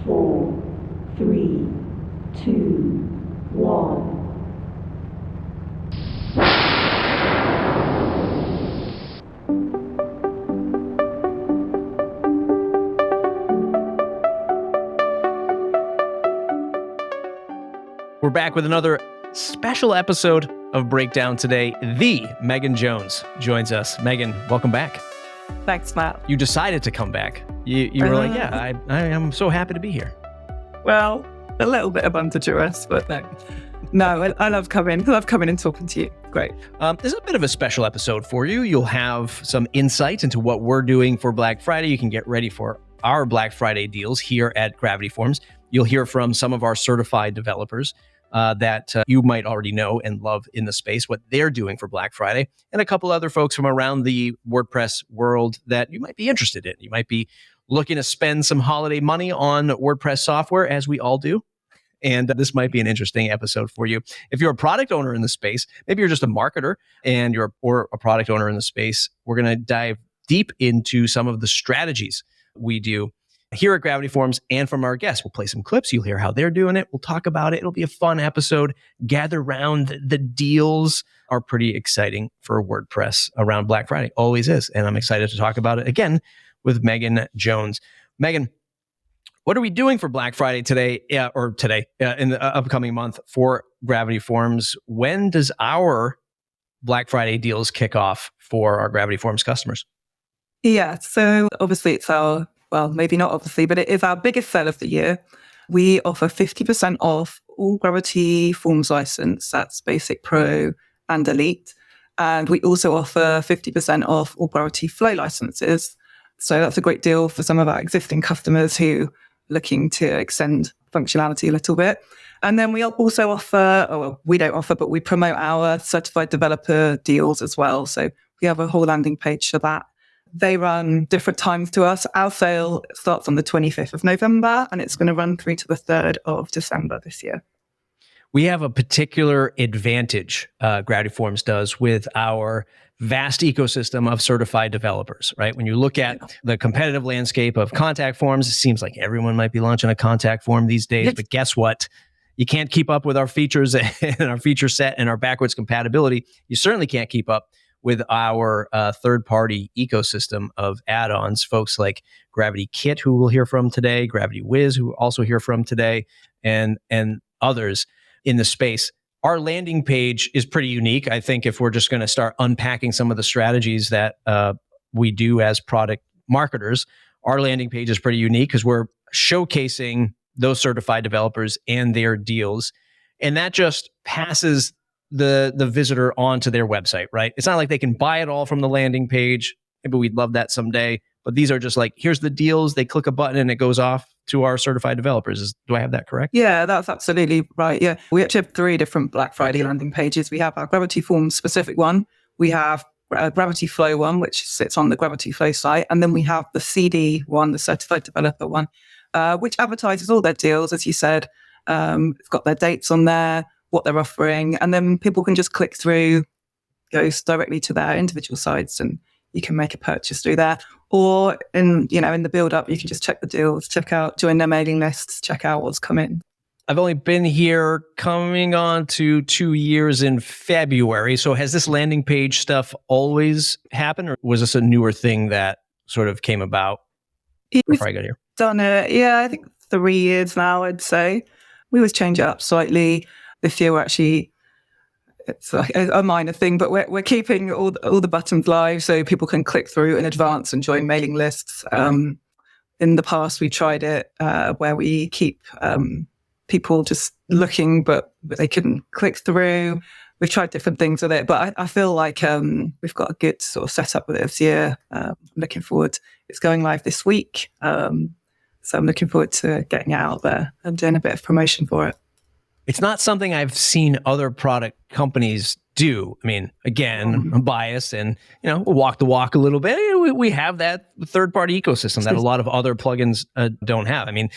4, 3, 2, 1. We're back with another special episode of Breakdown today. The Megan Jones joins us. Megan, welcome back. Thanks, Matt. You decided to come back. You were like, yeah, I am so happy to be here. Well, a little bit of under duress, but no. No, I love coming and talking to you. Great. This is a bit of a special episode for you. You'll have some insight into what we're doing for Black Friday. You can get ready for our Black Friday deals here at Gravity Forms. You'll hear from some of our certified developers that you might already know and love in the space, what they're doing for Black Friday, and a couple other folks from around the WordPress world that you might be interested in. You might be looking to spend some holiday money on WordPress software, as we all do. And this might be an interesting episode for you. If you're a product owner in the space, maybe you're just a marketer and or a product owner in the space, we're going to dive deep into some of the strategies we do here at Gravity Forms and from our guests. We'll play some clips. You'll hear how they're doing it. We'll talk about it. It'll be a fun episode. Gather round. The deals are pretty exciting for WordPress around Black Friday. Always is. And I'm excited to talk about it again with Megan Jones. Megan, what are we doing for Black Friday today in the upcoming month for Gravity Forms? When does our Black Friday deals kick off for our Gravity Forms customers? Yeah, so obviously it's maybe not obviously, but it is our biggest sale of the year. We offer 50% off all Gravity Forms license. That's Basic, Pro, and Elite. And we also offer 50% off all Gravity Flow licenses. So that's a great deal for some of our existing customers who are looking to extend functionality a little bit. And then we also offer, we don't offer, but we promote our certified developer deals as well. So we have a whole landing page for that. They run different times to us. Our sale starts on the 25th of November, and it's going to run through to the 3rd of December this year. We have a particular advantage, Gravity Forms does, with our vast ecosystem of certified developers, right? When you look at the competitive landscape of contact forms, it seems like everyone might be launching a contact form these days, but guess what? You can't keep up with our features and our feature set and our backwards compatibility. You certainly can't keep up with our third-party ecosystem of add-ons, folks like Gravity Kit, who we'll hear from today, Gravity Wiz, who we'll also hear from today, and others in the space. Our landing page is pretty unique. I think if we're just going to start unpacking some of the strategies that we do as product marketers, our landing page is pretty unique because we're showcasing those certified developers and their deals. And that just passes the visitor onto their website, right? It's not like they can buy it all from the landing page. Maybe we'd love that someday. But these are just like, here's the deals. They click a button and it goes off to our certified developers. Do I have that correct? Yeah, that's absolutely right. Yeah, we actually have 3 different Black Friday landing pages. We have our Gravity Forms specific one. We have a Gravity Flow one, which sits on the Gravity Flow site. And then we have the CD one, the certified developer one, which advertises all their deals, as you said. It's got their dates on there, what they're offering. And then people can just click through, goes directly to their individual sites, and you can make a purchase through there. Or in the build up, you can just check the deals, join their mailing lists, check out what's coming. I've only been here coming on to 2 years in February. So has this landing page stuff always happened, or was this a newer thing that sort of came about before I got here? Done it, yeah, I think 3 years now, I'd say. We always change it up slightly. This year it's like a minor thing, but we're keeping all the buttons live so people can click through in advance and join mailing lists. In the past, we tried it where we keep people just looking, but they couldn't click through. We've tried different things with it, but I feel like we've got a good sort of setup with it this year. I'm looking forward. It's going live this week, so I'm looking forward to getting it out there and doing a bit of promotion for it. It's not something I've seen other product companies do. I mean, again, I'm biased and, we'll walk the walk a little bit. We have that third-party ecosystem that a lot of other plugins don't have. I mean,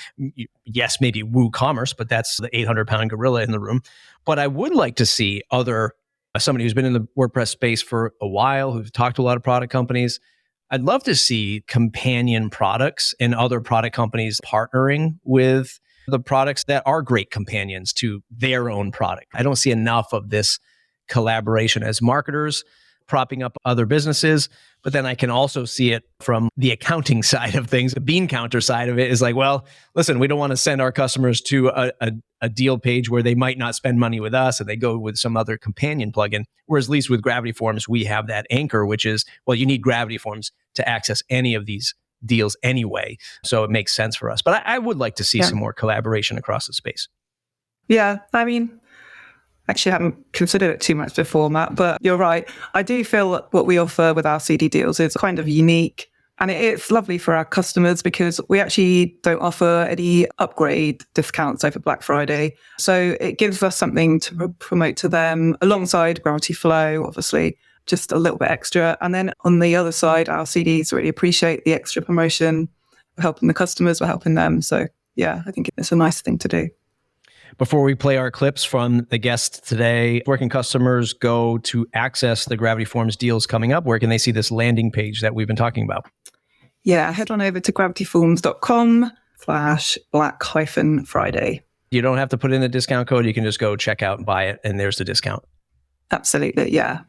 yes, maybe WooCommerce, but that's the 800-pound gorilla in the room. But I would like to see somebody who's been in the WordPress space for a while, who's talked to a lot of product companies. I'd love to see companion products and other product companies partnering with the products that are great companions to their own product. I don't see enough of this collaboration as marketers propping up other businesses. But then I can also see it from the accounting side of things. The bean counter side of it is like, well, listen, we don't want to send our customers to a deal page where they might not spend money with us and they go with some other companion plugin. Whereas at least with Gravity Forms, we have that anchor, which is, well, you need Gravity Forms to access any of these deals anyway. So it makes sense for us. But I would like to see some more collaboration across the space. Yeah, I mean, actually, I haven't considered it too much before, Matt, but you're right. I do feel that what we offer with our CD deals is kind of unique. And it's lovely for our customers because we actually don't offer any upgrade discounts over Black Friday. So it gives us something to promote to them alongside Gravity Flow, obviously, just a little bit extra. And then on the other side, our CDs really appreciate the extra promotion. We're helping the customers, we're helping them. So yeah, I think it's a nice thing to do. Before we play our clips from the guests today, where can customers go to access the Gravity Forms deals coming up? Where can they see this landing page that we've been talking about? Yeah, head on over to gravityforms.com/Black-Friday. You don't have to put in a discount code. You can just go check out and buy it, and there's the discount. Absolutely, yeah.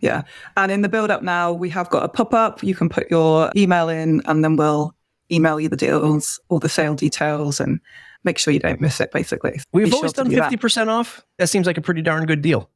And in the build-up now, we have got a pop-up. You can put your email in, and then we'll email you the deals, all the sale details, and make sure you don't miss it, basically. We've always done 50% off. That seems like a pretty darn good deal.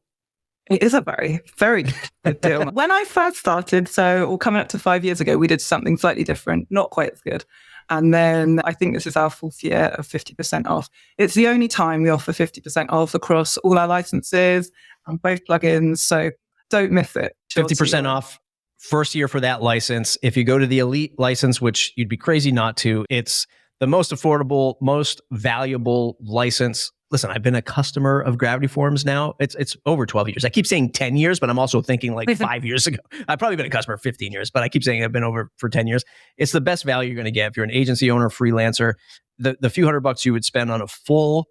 It is a very, very good deal. When I first started, or coming up to 5 years ago, we did something slightly different, not quite as good. And then I think this is our fourth year of 50% off. It's the only time we offer 50% off across all our licenses and both plugins. So don't miss it. 50% off. First year for that license. If you go to the Elite license, which you'd be crazy not to, it's the most affordable, most valuable license. Listen, I've been a customer of Gravity Forms now. It's over 12 years. I keep saying 10 years, but I'm also thinking like 5 years ago. I've probably been a customer 15 years, but I keep saying I've been over for 10 years. It's the best value you're going to get if you're an agency owner, freelancer. The few $100 you would spend on a full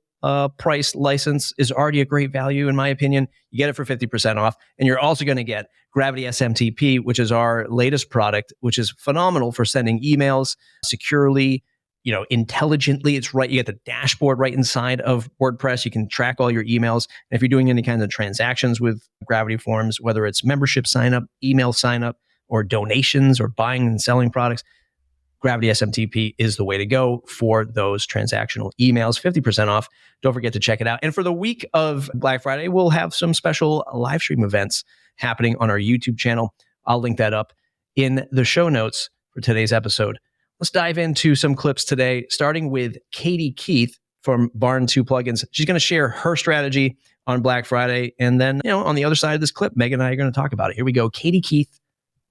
price license is already a great value, in my opinion. You get it for 50% off. And you're also going to get Gravity SMTP, which is our latest product, which is phenomenal for sending emails securely, intelligently. It's right. You get the dashboard right inside of WordPress. You can track all your emails. And if you're doing any kind of transactions with Gravity Forms, whether it's membership sign up, email sign up, or donations or buying and selling products, Gravity SMTP is the way to go for those transactional emails. 50% off. Don't forget to check it out. And for the week of Black Friday, we'll have some special live stream events happening on our YouTube channel. I'll link that up in the show notes for today's episode. Let's dive into some clips today, starting with Katie Keith from Barn 2 Plugins. She's going to share her strategy on Black Friday. And then, on the other side of this clip, Megan and I are going to talk about it. Here we go. Katie Keith,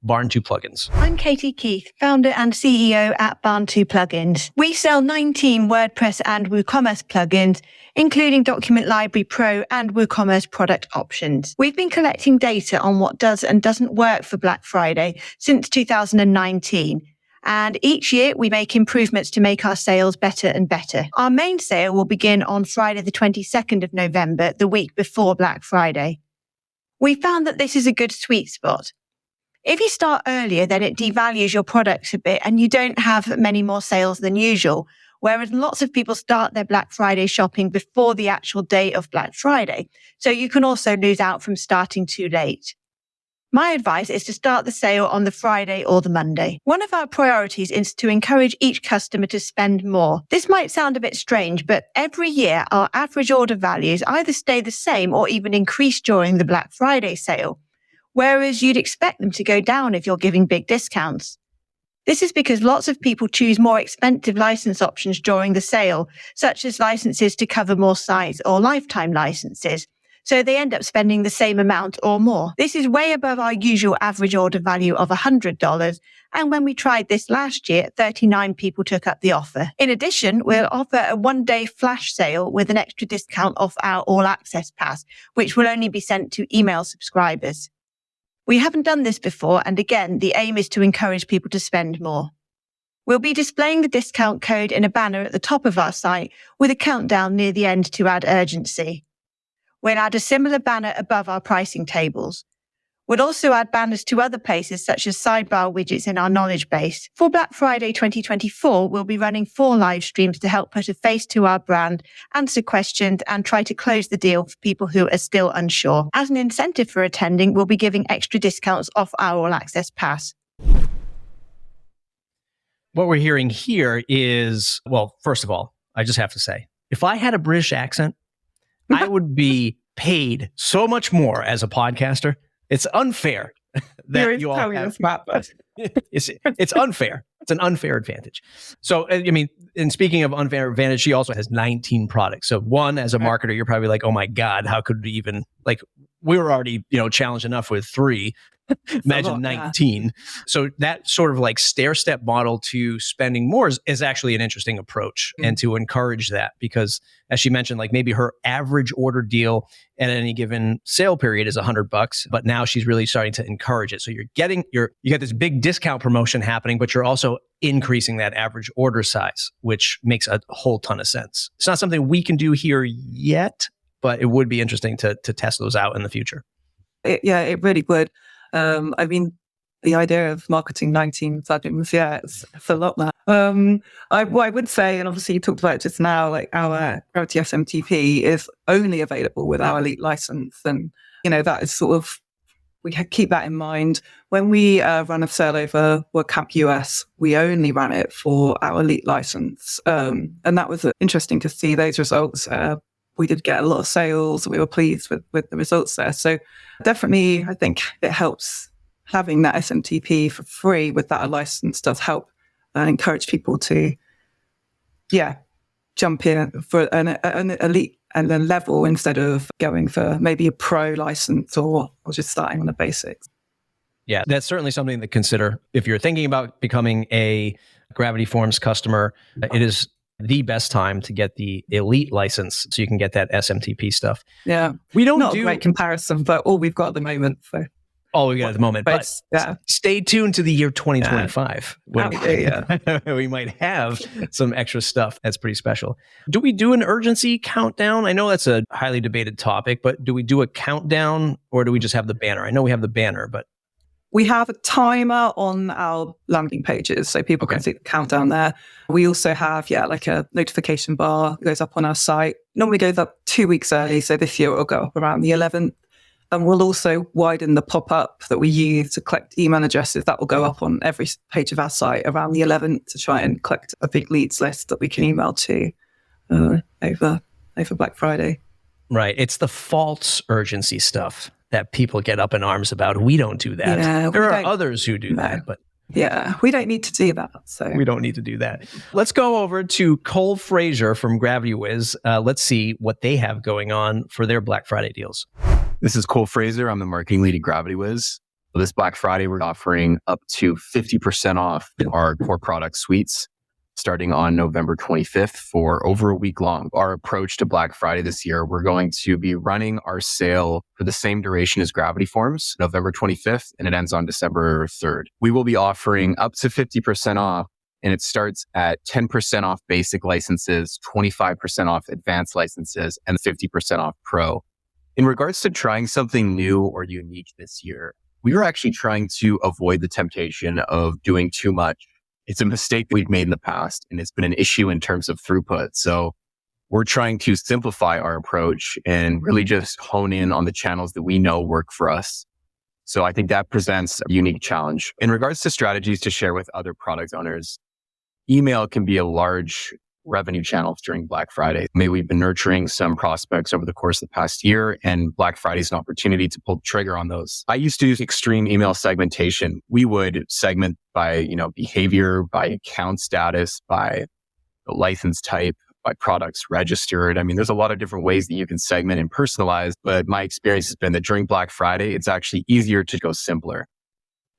Barn 2 Plugins. I'm Katie Keith, founder and CEO at Barn 2 Plugins. We sell 19 WordPress and WooCommerce plugins, including Document Library Pro and WooCommerce product options. We've been collecting data on what does and doesn't work for Black Friday since 2019. And each year we make improvements to make our sales better and better. Our main sale will begin on Friday, the 22nd of November, the week before Black Friday. We found that this is a good sweet spot. If you start earlier, then it devalues your products a bit and you don't have many more sales than usual. Whereas lots of people start their Black Friday shopping before the actual day of Black Friday. So you can also lose out from starting too late. My advice is to start the sale on the Friday or the Monday. One of our priorities is to encourage each customer to spend more. This might sound a bit strange, but every year our average order values either stay the same or even increase during the Black Friday sale, whereas you'd expect them to go down if you're giving big discounts. This is because lots of people choose more expensive license options during the sale, such as licenses to cover more sites or lifetime licenses. So they end up spending the same amount or more. This is way above our usual average order value of $100. And when we tried this last year, 39 people took up the offer. In addition, we'll offer a one-day flash sale with an extra discount off our All Access Pass, which will only be sent to email subscribers. We haven't done this before, and again, the aim is to encourage people to spend more. We'll be displaying the discount code in a banner at the top of our site with a countdown near the end to add urgency. We'll add a similar banner above our pricing tables. We'll also add banners to other places such as sidebar widgets in our knowledge base. For Black Friday 2024, we'll be running 4 live streams to help put a face to our brand, answer questions, and try to close the deal for people who are still unsure. As an incentive for attending, we'll be giving extra discounts off our All Access Pass. What we're hearing here is, well, first of all, I just have to say, if I had a British accent, I would be paid so much more as a podcaster. It's unfair that you all have. It's unfair. It's an unfair advantage. So, I mean, and speaking of unfair advantage, she also has 19 products. So one, as a marketer, you're probably like, oh my God, how could we even, like, we were already, challenged enough with 3. Imagine 19. Yeah. So that sort of like stair-step model to spending more is actually an interesting approach, and to encourage that, because as she mentioned, like maybe her average order deal at any given sale period is $100, but now she's really starting to encourage it. So you got this big discount promotion happening, but you're also increasing that average order size, which makes a whole ton of sense. It's not something we can do here yet, but it would be interesting to test those out in the future. It really would. I mean, the idea of marketing 19 plugins, it's a lot, Matt. What I would say, and obviously you talked about it just now, like our Gravity SMTP is only available with our Elite license. And, that is sort of, we keep that in mind. When we run a sale over WordCamp US, we only ran it for our Elite license. And that was interesting to see those results. We did get a lot of sales. We were pleased with the results there. So definitely, I think it helps having that SMTP for free with that license does help encourage people to, jump in for an elite and then level instead of going for maybe a pro license or just starting on the basics. Yeah, that's certainly something to consider. If you're thinking about becoming a Gravity Forms customer, it is the best time to get the Elite license so you can get that SMTP stuff. Yeah. We don't Not do a great comparison, but all we've got at the moment. So. All we got at the moment. But stay tuned to the year 2025. When we might have some extra stuff that's pretty special. Do we do an urgency countdown? I know that's a highly debated topic, but do we do a countdown or do we just have the banner? I know we have the banner, but we have a timer on our landing pages so people can see the countdown there. We also have, like a notification bar that goes up on our site. Normally goes up 2 weeks early. So this year it'll go up around the 11th. And we'll also widen the pop-up that we use to collect email addresses. That will go up on every page of our site around the 11th to try and collect a big leads list that we can email to over Black Friday. Right. It's the false urgency stuff that people get up in arms about. We don't do that. Yeah, there are others who do that, but we don't need to do that. So we don't need to do that. Let's go over to Cole Fraser from Gravity Wiz. Let's see what they have going on for their Black Friday deals. This is Cole Fraser. I'm the marketing lead at Gravity Wiz. This Black Friday, we're offering up to 50% off our core product suites starting on November 25th for over a week long. Our approach to Black Friday this year, we're going to be running our sale for the same duration as Gravity Forms, November 25th, and it ends on December 3rd. We will be offering up to 50% off, and it starts at 10% off basic licenses, 25% off advanced licenses, and 50% off pro. In regards to trying something new or unique this year, we were actually trying to avoid the temptation of doing too much. It's a mistake we've made in the past, and it's been an issue in terms of throughput. So we're trying to simplify our approach and really just hone in on the channels that we know work for us. So I think that presents a unique challenge. In regards to strategies to share with other product owners, email can be a large revenue channels during Black Friday. Maybe we've been nurturing some prospects over the course of the past year, and Black Friday is an opportunity to pull the trigger on those. I used to use extreme email segmentation. We would segment by, behavior, by account status, by license type, by products registered. I mean, there's a lot of different ways that you can segment and personalize, but my experience has been that during Black Friday, it's actually easier to go simpler.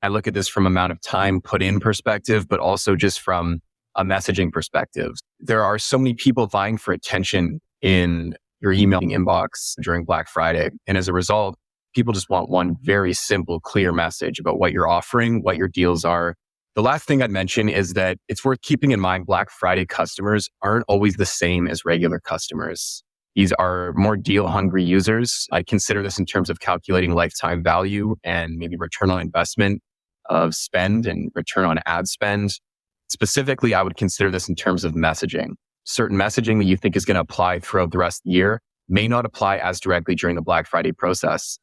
I look at this from amount of time put in perspective, but also just from a messaging perspective. There are so many people vying for attention in your emailing inbox during Black Friday. And as a result, people just want one very simple, clear message about what you're offering, what your deals are. The last thing I'd mention is that it's worth keeping in mind Black Friday customers aren't always the same as regular customers. These are more deal hungry users. I consider this in terms of calculating lifetime value and maybe return on investment of spend and return on ad spend. Specifically, I would consider this in terms of messaging. Certain messaging that you think is going to apply throughout the rest of the year may not apply as directly during the Black Friday process.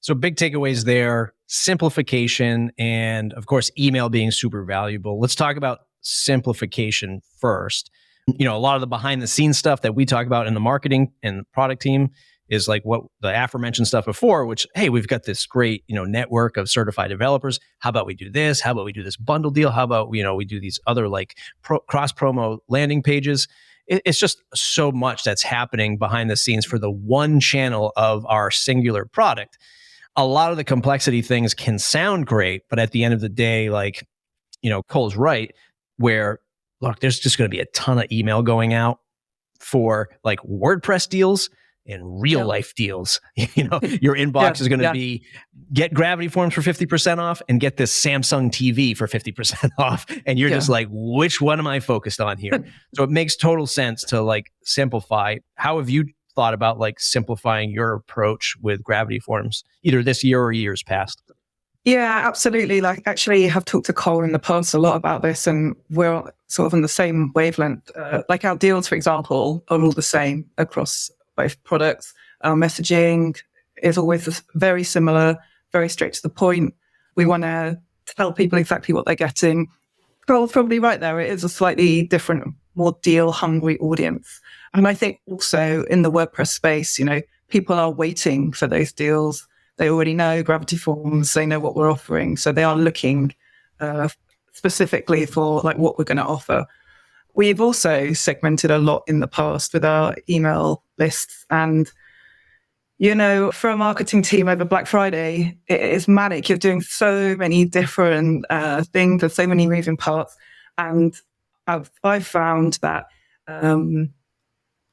So big takeaways there, simplification, and of course, email being super valuable. Let's talk about simplification first. A lot of the behind the scenes stuff that we talk about in the marketing and product team is like what the aforementioned stuff before, which, hey, we've got this great, network of certified developers. How about we do this? How about we do this bundle deal? How about, we do these other like cross promo landing pages? It's just so much that's happening behind the scenes for the one channel of our singular product. A lot of the complexity things can sound great, but at the end of the day, like, Cole's right, where look, there's just going to be a ton of email going out for like WordPress deals and real life deals. Your inbox is going to be get Gravity Forms for 50% off and get this Samsung TV for 50% off. And you're just like, which one am I focused on here? So it makes total sense to like simplify. How have you thought about like simplifying your approach with Gravity Forms, either this year or years past? Yeah, absolutely. Like, actually, have talked to Cole in the past a lot about this, and we're sort of on the same wavelength. Like our deals, for example, are all the same across both products. Our messaging is always very similar, very straight to the point. We want to tell people exactly what they're getting. Cole's probably right there. It is a slightly different, more deal-hungry audience. And I think also in the WordPress space, people are waiting for those deals. They already know Gravity Forms. They know what we're offering. So they are looking specifically for like what we're going to offer. We've also segmented a lot in the past with our email lists. And, for a marketing team over Black Friday, it is manic. You're doing so many different things. There's so many moving parts. And I've found that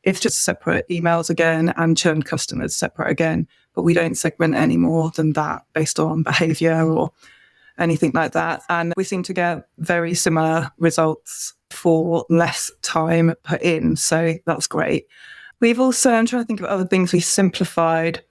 it's just separate emails again and churn customers separate again. But we don't segment any more than that based on behavior or anything like that. And we seem to get very similar results for less time put in. So that's great. We've also, I'm trying to think of other things we simplified.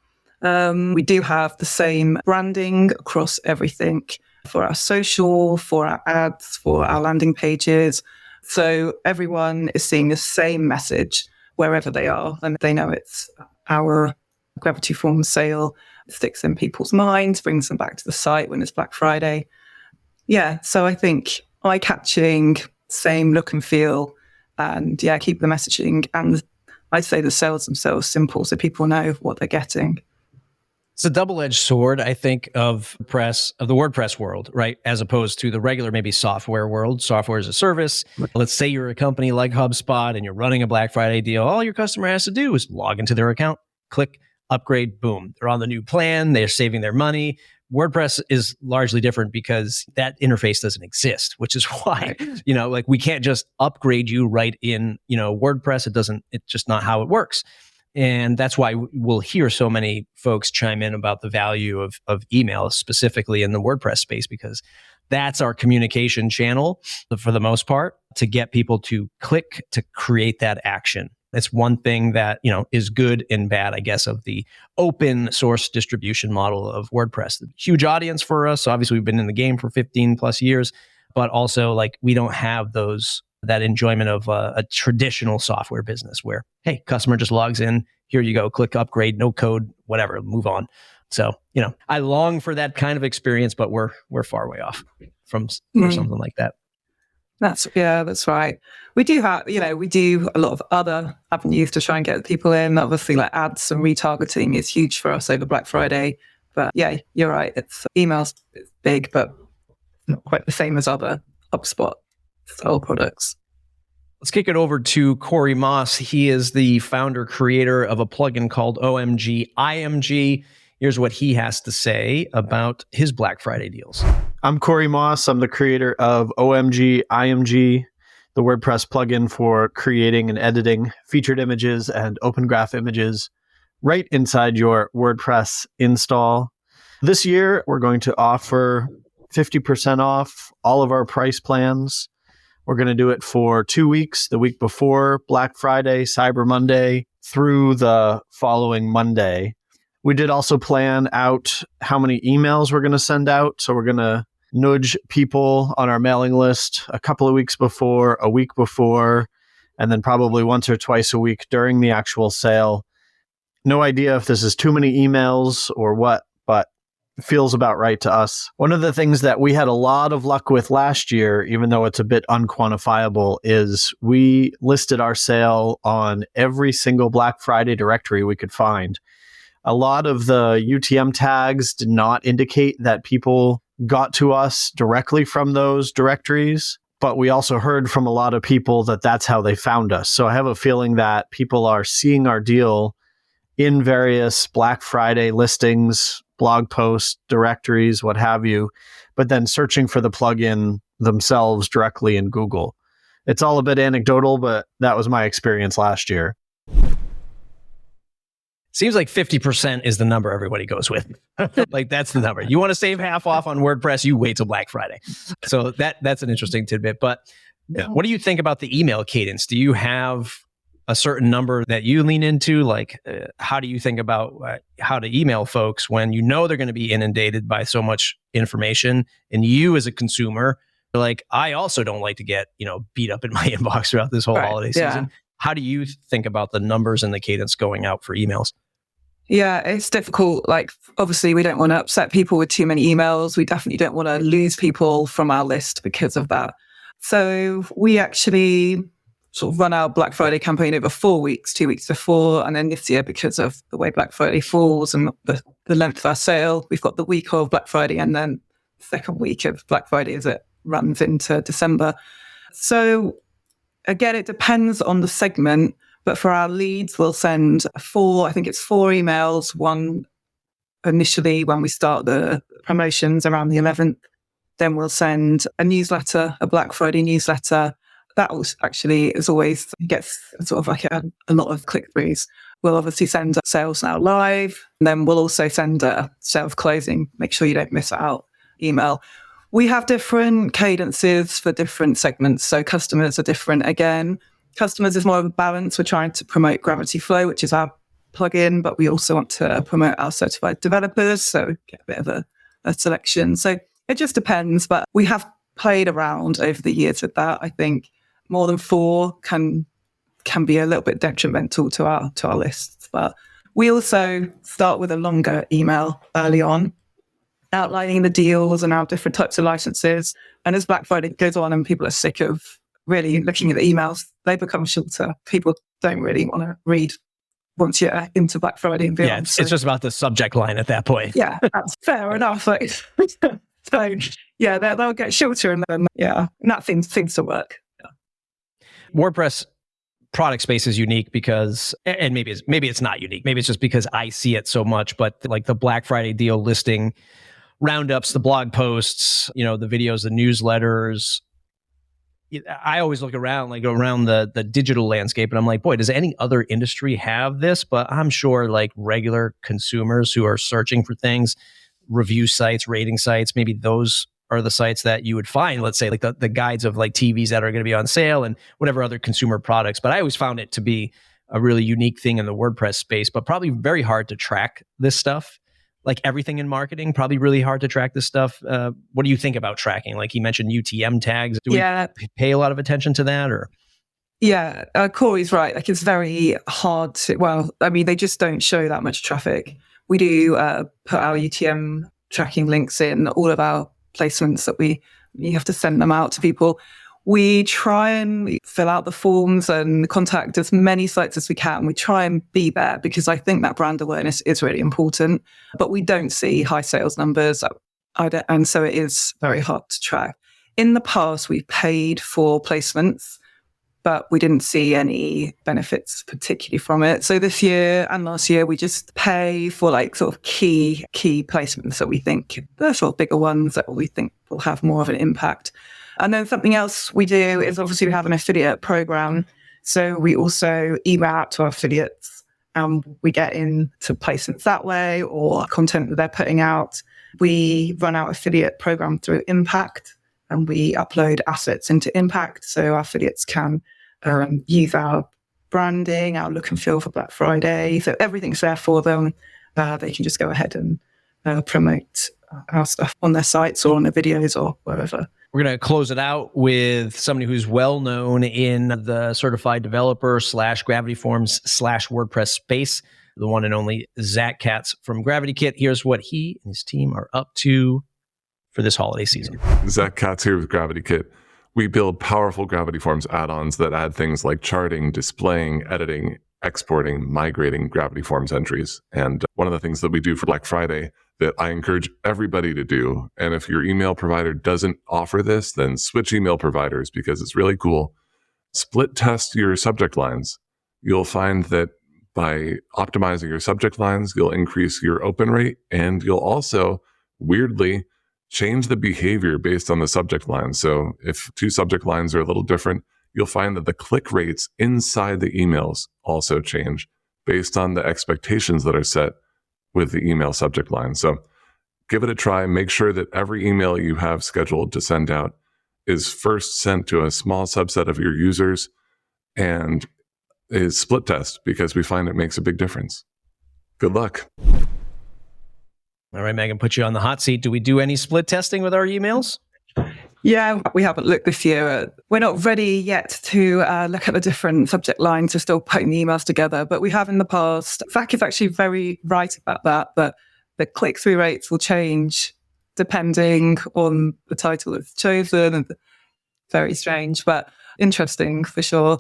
We do have the same branding across everything for our social, for our ads, for our landing pages. So everyone is seeing the same message wherever they are, and they know it's our Gravity Forms sale. It sticks in people's minds, brings them back to the site when it's Black Friday. Yeah, so I think eye-catching, same look and feel, and keep the messaging and I'd say the sales themselves simple so people know what they're getting. It's a double-edged sword, I think, of the WordPress world, right? As opposed to the regular, maybe software world, software as a service. Let's say you're a company like HubSpot and you're running a Black Friday deal. All your customer has to do is log into their account, click, upgrade, boom. They're on the new plan. They're saving their money. WordPress is largely different because that interface doesn't exist, which is why, like we can't just upgrade you right in, WordPress. It's just not how it works. And that's why we'll hear so many folks chime in about the value of email, specifically in the WordPress space, because that's our communication channel for the most part to get people to click to create that action. That's one thing that, is good and bad, I guess, of the open source distribution model of WordPress. Huge audience for us. Obviously, we've been in the game for 15 plus years, but also like we don't have that enjoyment of a traditional software business where, hey, customer just logs in, here you go, click upgrade, no code, whatever, move on. So, I long for that kind of experience, but we're far way off from something like that. That's right. We do have, we do a lot of other avenues to try and get people in. Obviously, like ads and retargeting is huge for us over Black Friday. But yeah, you're right. It's emails, it's big, but not quite the same as other HubSpot style products. Let's kick it over to Corey Moss. He is the founder creator of a plugin called OMG IMG. Here's what he has to say about his Black Friday deals. I'm Corey Moss. I'm the creator of OMG IMG, the WordPress plugin for creating and editing featured images and open graph images right inside your WordPress install. This year, we're going to offer 50% off all of our price plans. We're going to do it for 2 weeks, the week before Black Friday, Cyber Monday, through the following Monday. We did also plan out how many emails we're going to send out. So we're going to nudge people on our mailing list a couple of weeks before, a week before, and then probably once or twice a week during the actual sale. No idea if this is too many emails or what, but it feels about right to us. One of the things that we had a lot of luck with last year, even though it's a bit unquantifiable, is we listed our sale on every single Black Friday directory we could find. A lot of the UTM tags did not indicate that people got to us directly from those directories, but we also heard from a lot of people that that's how they found us. So I have a feeling that people are seeing our deal in various Black Friday listings, blog posts, directories, what have you, but then searching for the plugin themselves directly in Google. It's all a bit anecdotal, but that was my experience last year. Seems like 50% is the number everybody goes with. Like that's the number. You want to save half off on WordPress, you wait till Black Friday. So that's an interesting tidbit. But what do you think about the email cadence? Do you have a certain number that you lean into? Like, how do you think about how to email folks when you know they're going to be inundated by so much information, and you as a consumer, like, I also don't like to get, beat up in my inbox throughout this whole holiday season. How do you think about the numbers and the cadence going out for emails? Yeah, it's difficult. Like, obviously, we don't want to upset people with too many emails. We definitely don't want to lose people from our list because of that. So we actually sort of run our Black Friday campaign over 4 weeks, 2 weeks before. And then this year, because of the way Black Friday falls and the length of our sale, we've got the week of Black Friday and then the second week of Black Friday as it runs into December. So again, it depends on the segment. But for our leads, we'll send four emails, one initially when we start the promotions around the 11th. Then we'll send a newsletter, a Black Friday newsletter. That actually gets sort of like a lot of click-throughs. We'll obviously send a Sales Now Live. And then we'll also send a sales closing. Make sure you don't miss out email. We have different cadences for different segments. So customers are different again. Customers is more of a balance. We're trying to promote Gravity Flow, which is our plugin, but we also want to promote our certified developers. So get a bit of a selection. So it just depends, but we have played around over the years with that. I think more than 4 can be a little bit detrimental to our lists. But we also start with a longer email early on, outlining the deals and our different types of licenses. And as Black Friday goes on and people are sick of really looking at the emails, they become shorter. People don't really want to read once you're into Black Friday and beyond. Yeah, it's just about the subject line at that point. Yeah, that's fair enough. So yeah, they'll get shorter, and then and that seems to work. WordPress product space is unique because, and maybe it's not unique. Maybe it's just because I see it so much. But like the Black Friday deal listing, roundups, the blog posts, the videos, the newsletters. I always look around the digital landscape, and I'm like, boy, does any other industry have this? But I'm sure like regular consumers who are searching for things, review sites, rating sites, maybe those are the sites that you would find, let's say like the guides of like TVs that are going to be on sale and whatever other consumer products. But I always found it to be a really unique thing in the WordPress space, but probably very hard to track this stuff. Like everything in marketing, probably really hard to track this stuff. What do you think about tracking? Like you mentioned UTM tags. Do we pay a lot of attention to that, or? Yeah, Corey's right. Like it's very hard to, they just don't show that much traffic. We do put our UTM tracking links in all of our placements that you have to send them out to people. We try and fill out the forms and contact as many sites as we can. We try and be there because I think that brand awareness is really important, but we don't see high sales numbers. And so it is very hard to track. In the past, we've paid for placements, but we didn't see any benefits particularly from it. So this year and last year, we just pay for like sort of key placements that we think, they're sort of bigger ones that we think will have more of an impact. And then something else we do is obviously we have an affiliate program. So we also email out to our affiliates and we get into placements that way or content that they're putting out. We run our affiliate program through Impact. and we upload assets into Impact. So our affiliates can use our branding, our look and feel for Black Friday. So everything's there for them. They can just go ahead and promote our stuff on their sites or on their videos or wherever. We're going to close it out with somebody who's well known in the certified developer / Gravity Forms / WordPress space, the one and only Zach Katz from Gravity Kit. Here's what he and his team are up to for this holiday season. Zach Katz here with Gravity Kit. We build powerful Gravity Forms add-ons that add things like charting, displaying, editing, exporting, migrating Gravity Forms entries. And one of the things that we do for Black Friday that I encourage everybody to do, and if your email provider doesn't offer this, then switch email providers because it's really cool. Split test your subject lines. You'll find that by optimizing your subject lines, you'll increase your open rate, and you'll also, weirdly, change the behavior based on the subject line. So if two subject lines are a little different, you'll find that the click rates inside the emails also change based on the expectations that are set with the email subject line. So give it a try. Make sure that every email you have scheduled to send out is first sent to a small subset of your users and is split test, because we find it makes a big difference. Good luck. All right, Megan, put you on the hot seat. Do we do any split testing with our emails? Yeah, we haven't looked this year. We're not ready yet to look at the different subject lines. We're still putting the emails together, but we have in the past. Zach is actually very right about that the click-through rates will change depending on the title that's chosen. And very strange, but interesting for sure.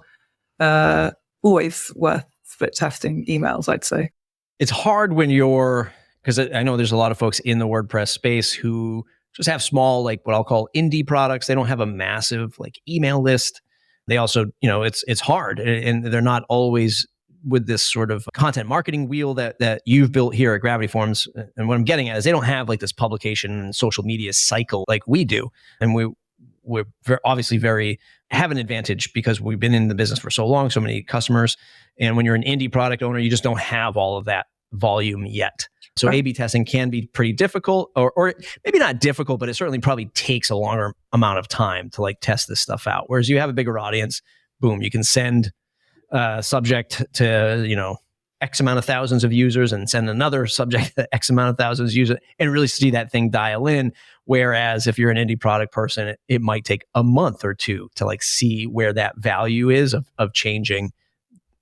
Always worth split testing emails, I'd say. It's hard when because I know there's a lot of folks in the WordPress space who just have small, like what I'll call indie products. They don't have a massive like email list. They also, it's hard, and they're not always with this sort of content marketing wheel that you've built here at Gravity Forms. And what I'm getting at is they don't have like this publication and social media cycle like we do. And we're obviously have an advantage because we've been in the business for so long, so many customers. And when you're an indie product owner, you just don't have all of that volume yet. So A/B testing can be pretty difficult, or maybe not difficult, but it certainly probably takes a longer amount of time to like test this stuff out. Whereas you have a bigger audience, boom, you can send subject to, X amount of thousands of users and send another subject to X amount of thousands of users and really see that thing dial in. Whereas if you're an indie product person, it might take a month or two to like see where that value is of changing,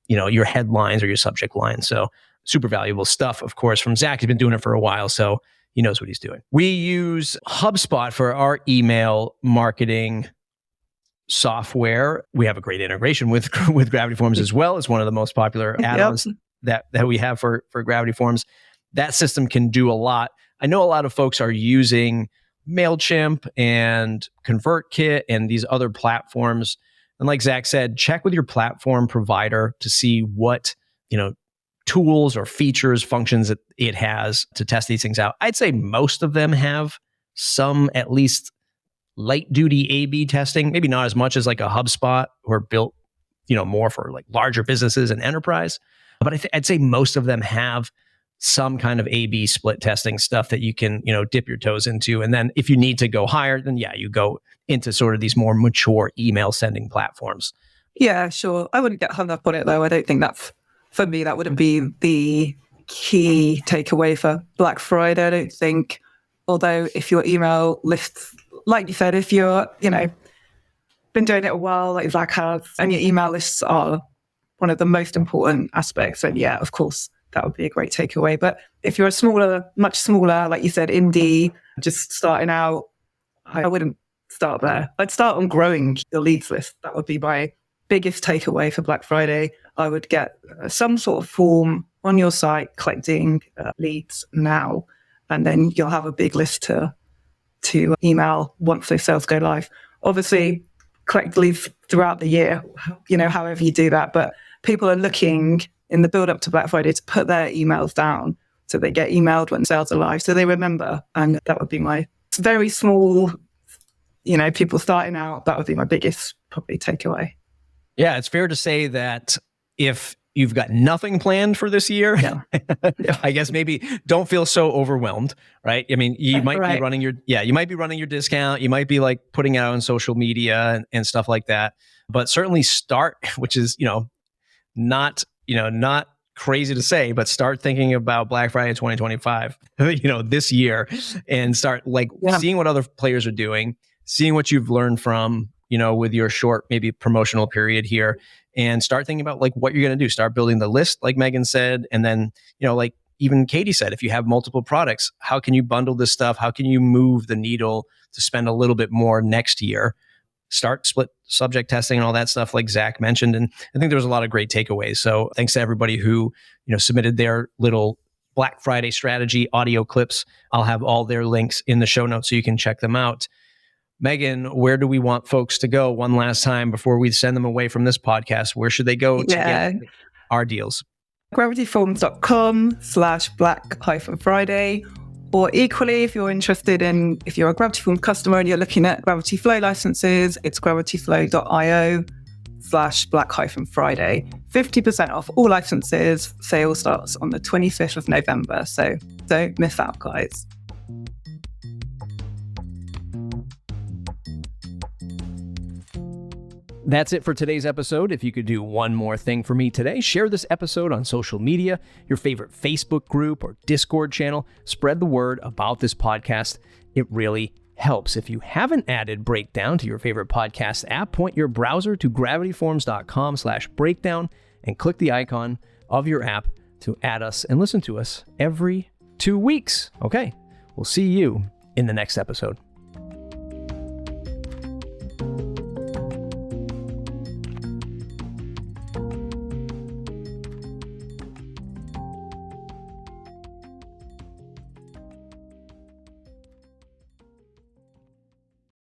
your headlines or your subject lines. So super valuable stuff, of course, from Zach. He's been doing it for a while, so he knows what he's doing. We use HubSpot for our email marketing software. We have a great integration with Gravity Forms as well. It's one of the most popular add-ons that we have for Gravity Forms. That system can do a lot. I know a lot of folks are using MailChimp and ConvertKit and these other platforms. And like Zach said, check with your platform provider to see what, tools or features, functions that it has to test these things out. I'd say most of them have some at least light duty A/B testing, maybe not as much as like a HubSpot, who are built, more for like larger businesses and enterprise. But I'd say most of them have some kind of A/B split testing stuff that you can, dip your toes into. And then if you need to go higher, then you go into sort of these more mature email sending platforms. Yeah, sure. I wouldn't get hung up on it though. I don't think for me, that wouldn't be the key takeaway for Black Friday. I don't think, although if your email lists, like you said, if you're, been doing it a while, like Zach has, and your email lists are one of the most important aspects, then yeah, of course, that would be a great takeaway. But if you're much smaller, like you said, indie, just starting out, I wouldn't start there. I'd start on growing the leads list. That would be my biggest takeaway for Black Friday. I would get some sort of form on your site collecting leads now, and then you'll have a big list to email once those sales go live. Obviously, collect leads throughout the year, however you do that. But people are looking in the build up to Black Friday to put their emails down so they get emailed when sales are live, so they remember. And that would be my very small, people starting out. That would be my biggest probably takeaway. Yeah, it's fair to say that if you've got nothing planned for this year, Yeah. I guess maybe don't feel so overwhelmed, right? I mean, you might be running your discount. You might be like putting it out on social media and stuff like that. But certainly start, which is, not crazy to say, but start thinking about Black Friday 2025, this year, and start seeing what other players are doing, seeing what you've learned from, with your short, maybe promotional period here, and start thinking about what you're going to do. Start building the list, like Megan said. And then, even Katie said, if you have multiple products, how can you bundle this stuff? How can you move the needle to spend a little bit more next year? Start split subject testing and all that stuff like Zach mentioned. And I think there was a lot of great takeaways. So thanks to everybody who, submitted their little Black Friday strategy audio clips. I'll have all their links in the show notes so you can check them out. Megan, where do we want folks to go one last time before we send them away from this podcast? Where should they go to get our deals? gravityforms.com/Black-Friday. Or equally, if you're a Gravity Forms customer and you're looking at Gravity Flow licenses, it's gravityflow.io/Black-Friday. 50% off all licenses. Sale starts on the 25th of November. So don't miss out, guys. That's it for today's episode. If you could do one more thing for me today, share this episode on social media, your favorite Facebook group or Discord channel. Spread the word about this podcast. It really helps. If you haven't added Breakdown to your favorite podcast app, point your browser to gravityforms.com/breakdown and click the icon of your app to add us and listen to us every 2 weeks. Okay, we'll see you in the next episode.